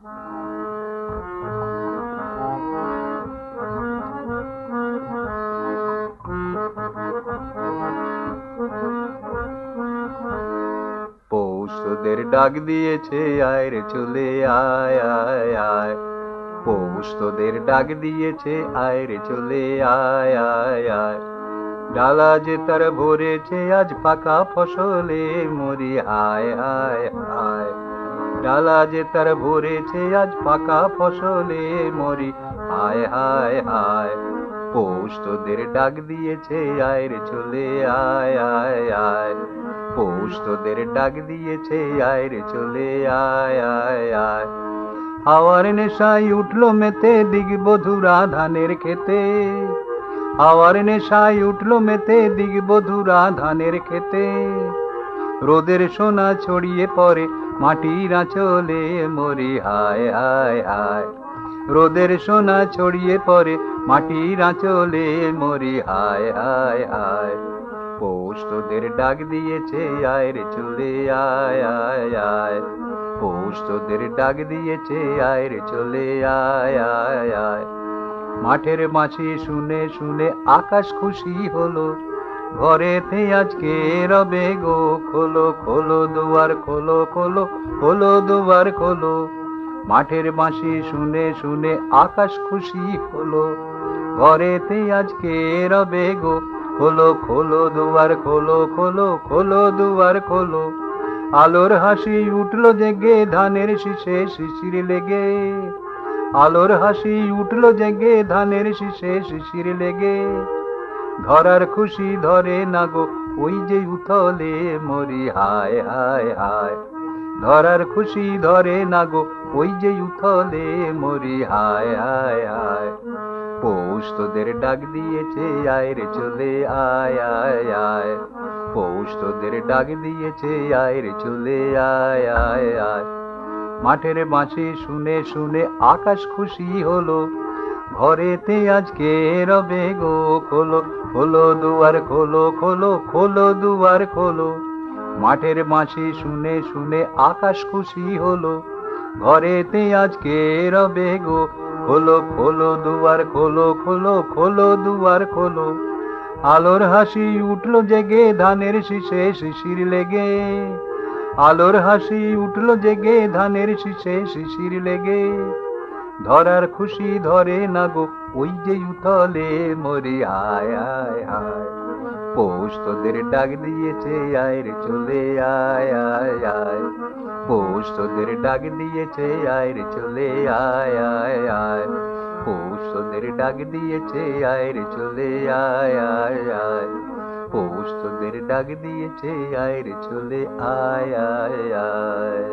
পৌষ তোদের ডাক দিয়েছে, আয় রে চলে আয় আয় আয়। পৌষ তোদের ডাক দিয়েছে, আয় রে চলে আয় আয় আয়। ডালা যে তার ভরেছে আজ পাকা ফসলে মরি হায় হায় হায়। ডালা যে তার ভরেছে আজ পাকা ফসলে মরি হায় হায় হায়। পৌষ তোদের ডাক দিয়েছে, আয় রে চলে আয় আয় আয়। পৌষ তোদের ডাক দিয়েছে, আয় রে চলে আয় আয় আয়। হাওয়ার নেশায় উঠলো মেতে দিগবধূরা ধানের খেতে। হাওয়ার নেশায় উঠলো মেতে দিগবধূরা ধানের খেতে। রোদের সোনা ছড়িয়ে পড়ে মাটির আঁচলে মরি হায় হায় হায়। রোদের সোনা ছড়িয়ে পড়ে মাটির আঁচলে মরি হায় হায় হায়। পৌষ তোদের ডাক দিয়েছে, আয় রে চলে আয় আয় আয়। পৌষ তোদের ডাক দিয়েছে, আয় রে চলে আয় আয় আয়। মাঠের মাছি শুনে শুনে আকাশ খুশি হলো, ঘরেতে আজকে রবে গো খোলো খোলো দুয়ার খোলো খোলো খোলো দুয়ার খোলো। মাঠের বাঁশি শুনে শুনে আকাশ খুশি হলো, ঘরেতে আজকে রবে গো খোলো খোলো দুয়ার খোলো খোলো খোলো দুয়ার খোলো। আলোর হাসি উঠলো জেগে ধানের শীষে শিশির লেগে। আলোর হাসি উঠলো জেগে ধানের শীষে শিশির লেগে। ধরার খুশি ধরে না গো ওই যে উথলে মরি হায় হায় হায়। ধরার খুশি ধরে না গো ওই যে উথলে মরি হায় হায় হায়। পৌষ তোদের ডাক দিয়েছে, আয় রে চলে আয় আয় আয়। পৌষ তোদের ডাক দিয়েছে, আয় রে চলে আয় আয় আয়। মাঠের বাঁশি শুনে শুনে আকাশ খুশি হলো, ঘরেতে আজকে রবে গো খোলো খোলো দুয়ার খোলো খোলো খোলো দুয়ার খোলো। মাঠের বাঁশি শুনে শুনে আকাশ খুশি হলো, ঘরেতে আজকে রবে গো খোলো খোলো দুয়ার খোলো খোলো খোলো দুয়ার খোলো। আলোর হাসি উঠলো জেগে ধানের শীষে শিশির লেগে। আলোর হাসি উঠলো জেগে ধানের শীষে শিশির লেগে। ধরার খুশি ধরে না গো ওই যে উথলে মরি হায় হায় হায়। পৌষ তোদের ডাক দিয়েছে, আয় রে চলে আয় আয় আয়। পৌষ তোদের ডাক দিয়েছে, আয় রে চলে আয় আয় আয়। পৌষ তোদের ডাক দিয়েছে, আয় রে চলে আয় আয় আয়। পৌষ তোদের ডাক দিয়েছে, আয় রে চলে আয় আয় আয়।